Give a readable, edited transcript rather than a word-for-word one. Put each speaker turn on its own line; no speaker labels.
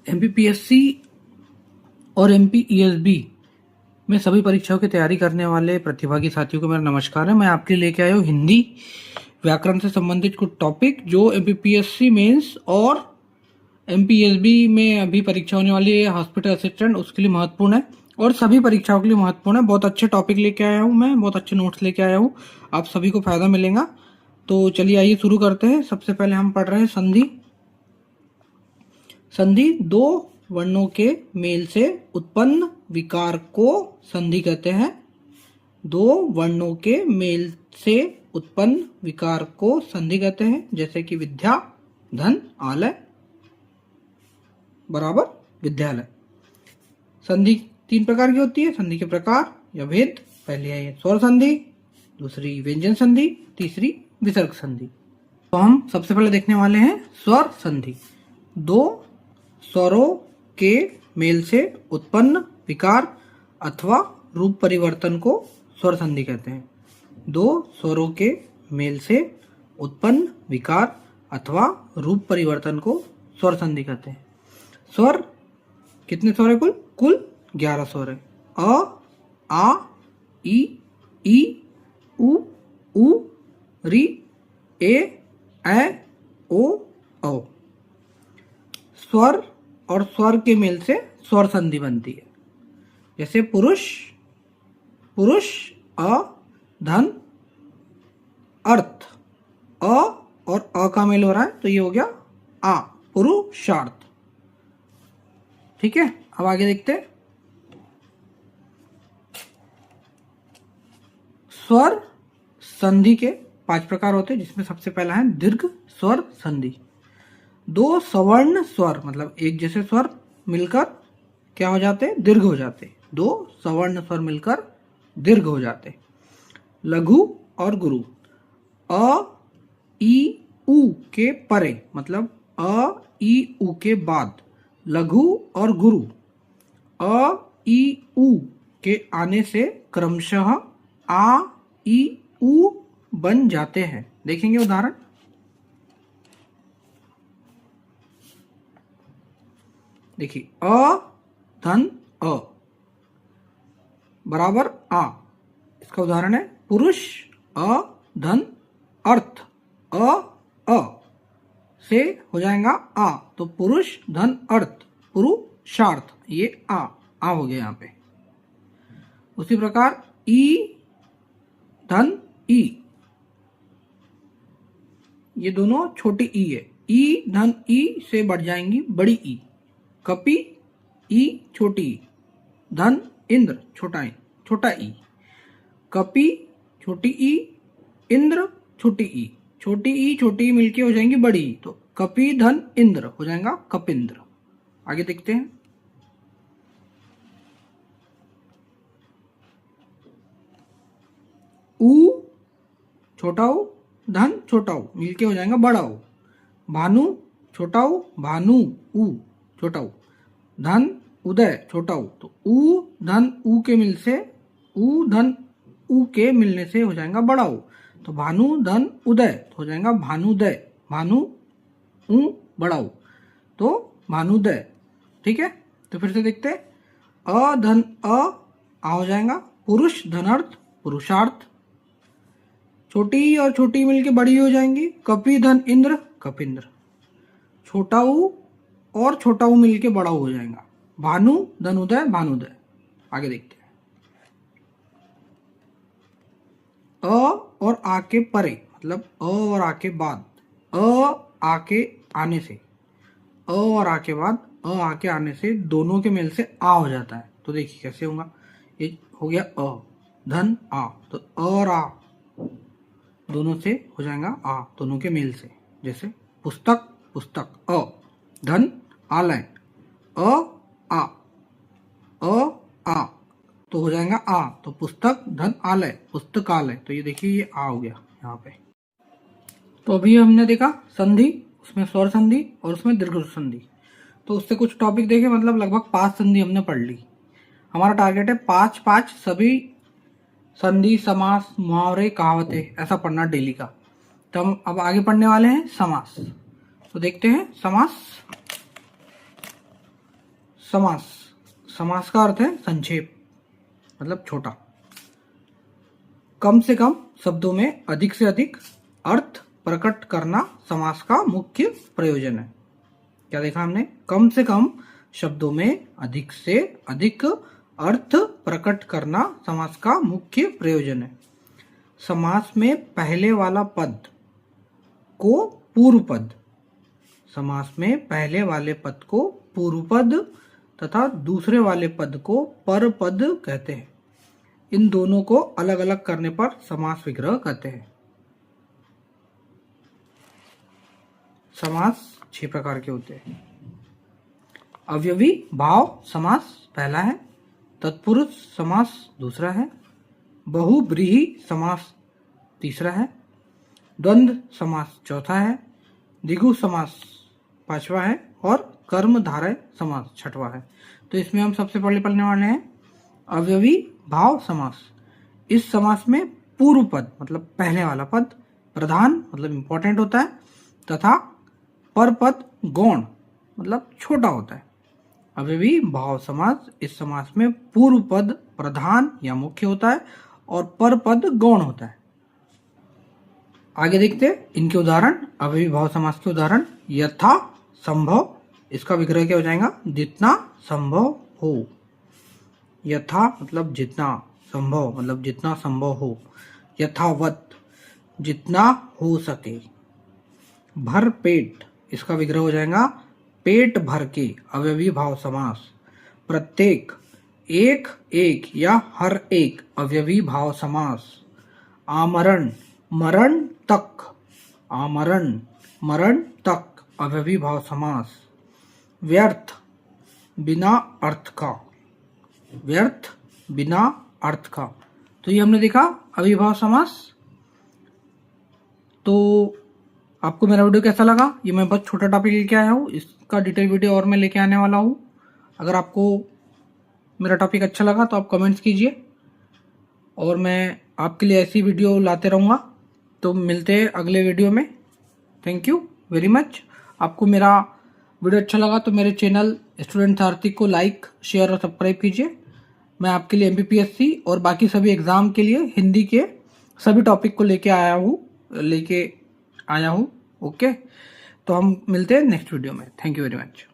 MPPSC और एमपीईएसबी में सभी परीक्षाओं की तैयारी करने वाले प्रतिभागी साथियों को मेरा नमस्कार है। मैं आपके लिए लेके आया हूँ हिंदी व्याकरण से संबंधित कुछ टॉपिक जो एमपीपीएससी मेंस और एमपीईएसबी में अभी परीक्षा होने वाली है हॉस्पिटल असिस्टेंट, उसके लिए महत्वपूर्ण है और सभी परीक्षाओं के लिए महत्वपूर्ण है। बहुत अच्छे टॉपिक लेके आया हूँ, मैं बहुत अच्छे नोट्स लेके आया हूँ, आप सभी को फायदा मिलेगा। तो चलिए आइए शुरू करते हैं। सबसे पहले हम पढ़ रहे हैं संधि। संधि दो वर्णों के मेल से उत्पन्न विकार को संधि कहते हैं। दो वर्णों के मेल से उत्पन्न विकार को संधि कहते हैं, जैसे कि विद्या, धन, आलय बराबर विद्यालय। संधि तीन प्रकार की होती है। संधि के प्रकार या भेद, पहली है स्वर संधि, दूसरी व्यंजन संधि, तीसरी विसर्ग संधि। तो हम सबसे पहले देखने वाले हैं स्वर संधि। दो स्वरों के मेल से उत्पन्न विकार अथवा रूप परिवर्तन को स्वर संधि कहते हैं। दो स्वरों के मेल से उत्पन्न विकार अथवा रूप परिवर्तन को स्वर संधि कहते हैं। स्वर कितने स्वर है? कुल 11 स्वर है। अ, आ, ई, उ, री, ए, ओ, औ। स्वर और स्वर के मेल से स्वर संधि बनती है। जैसे पुरुष, अ, धन, अर्थ। अ और अ का मेल हो रहा है तो ये हो गया आ, पुरुषार्थ। ठीक है, अब आगे देखते हैं। स्वर संधि के 5 प्रकार होते हैं, जिसमें सबसे पहला है दीर्घ स्वर संधि। दो सवर्ण स्वर मतलब एक जैसे स्वर मिलकर क्या हो जाते हैं? दीर्घ हो जाते। दो सवर्ण स्वर मिलकर दीर्घ हो जाते। लघु और गुरु। अ, ई, उ के परे मतलब अ, ई, उ के बाद लघु और गुरु। अ, ई, उ के आने से क्रमशः आ, ई, उ बन जाते हैं। देखेंगे उदाहरण। देखिए, अ धन अ बराबर आ। इसका उदाहरण है पुरुष, अ धन अर्थ। अ से हो जाएगा आ, तो पुरुष धन अर्थ पुरुषार्थ। ये आ हो गया यहाँ पे। उसी प्रकार ई धन ई, ये दोनों छोटी ई है। ई धन ई से बढ़ जाएंगी बड़ी ई। कपि, ई छोटी ई, धन इंद्र छोटा ई। कपि छोटी ई, इंद्र छोटी ई। छोटी ई मिलके हो जाएंगी बड़ी ई, तो कपि धन इंद्र हो जाएगा कपिंद्र। आगे देखते हैं। उ छोटा उ, धन छोटा उ मिलके हो जाएगा बड़ा उ। भानु छोटा उ, भानु उ छोटा उ। धन उदय छोटा उ, तो उ धन उ के मिल से उ धन उ के मिलने से हो जाएगा बड़ा उ, तो भानु धन उदय तो हो जाएगा भानुदय। भानु उ बड़ा उ, तो भानुदय। ठीक है, तो फिर से देखते हैं। अ धन आ हो जाएगा पुरुष धनार्थ पुरुषार्थ। छोटी और छोटी मिलके बड़ी हो जाएंगी। कपि धन इंद्र कपिंद्र। छोटा उ और छोटा उ मिलके बड़ा हो जाएगा। भानु धन उदय भानुदय। आगे देखते हैं। अ और आ के परे मतलब अ और आ के बाद। अ आ के आने से, अ और आ के बाद अ आ के आने से दोनों के मेल से आ हो जाता है। तो देखिए कैसे होगा। ये हो गया अ धन आ, तो अ और आ दोनों से हो जाएगा आ, दोनों के मेल से। जैसे पुस्तक पुस्तक, अ धन आलय, अ आ तो हो जाएगा आ, तो पुस्तक धन आलय पुस्तकालय। तो ये देखिए ये आ हो गया यहाँ पे। तो अभी हमने देखा संधि, उसमें स्वर संधि और उसमें दीर्घ संधि। तो उससे कुछ टॉपिक देखे, मतलब लगभग 5 संधि हमने पढ़ ली। हमारा टारगेट है 5 सभी संधि, समास, मुहावरे, कहावतें ऐसा पढ़ना डेली का। तो हम अब आगे पढ़ने वाले हैं समास। तो देखते हैं समास। समास, समास का अर्थ है संक्षेप, मतलब छोटा। कम से कम शब्दों में अधिक से अधिक अर्थ प्रकट करना समास का मुख्य प्रयोजन है। क्या देखा हमने? कम से कम शब्दों में अधिक से अधिक अर्थ प्रकट करना समास का मुख्य प्रयोजन है। समास में पहले वाला पद को पूर्व पद, समास में पहले वाले पद को पूर्व पद तथा दूसरे वाले पद को पर पद कहते हैं। इन दोनों को अलग अलग करने पर समास विग्रह कहते हैं। समास 6 प्रकार के होते हैं। अवयवी भाव समास पहला है, तत्पुरुष समास दूसरा है, बहुब्रीहि समास तीसरा है, द्वंद्व समास चौथा है, द्विगु समास पांचवा है और कर्मधारय समास छठवां है। तो इसमें हम सबसे पहले पढ़ने वाले हैं अवयवी भाव समास। इस समास में पूर्व पद मतलब पहले वाला पद प्रधान मतलब इंपॉर्टेंट होता है तथा पर पद गौण मतलब छोटा होता है। अवयवी भाव समास, इस समास में पूर्व पद प्रधान या मुख्य होता है और पर पद गौण होता है। आगे देखते हैं इनके उदाहरण। अवयवी भाव समास के उदाहरण, यथा संभव, इसका विग्रह क्या हो जाएगा? जितना संभव हो। यथा मतलब जितना, संभव मतलब जितना संभव हो। यथावत जितना हो सके। भर पेट, इसका विग्रह हो जाएगा पेट भर के। अवयवी भाव समास। प्रत्येक, एक एक या हर एक, अवयवी भाव समास। आमरण, मरण तक, आमरण मरण तक, अवयवी भाव समास। व्यर्थ, बिना अर्थ का, व्यर्थ बिना अर्थ का। तो ये हमने देखा अवयवी भाव समास। तो आपको मेरा वीडियो कैसा लगा? ये मैं बहुत छोटा टॉपिक लेके आया हूँ, इसका डिटेल वीडियो और मैं लेके आने वाला हूँ। अगर आपको मेरा टॉपिक अच्छा लगा तो आप कमेंट्स कीजिए और मैं आपके लिए ऐसी वीडियो लाते रहूँगा। तो मिलते हैं अगले वीडियो में। Thank you very much. आपको मेरा वीडियो अच्छा लगा तो मेरे चैनल स्टूडेंट सारथी को लाइक, शेयर और सब्सक्राइब कीजिए। मैं आपके लिए MPPSC और बाकी सभी एग्ज़ाम के लिए हिंदी के सभी टॉपिक को लेके आया हूँ। ओके, तो हम मिलते हैं नेक्स्ट वीडियो में। Thank you very much.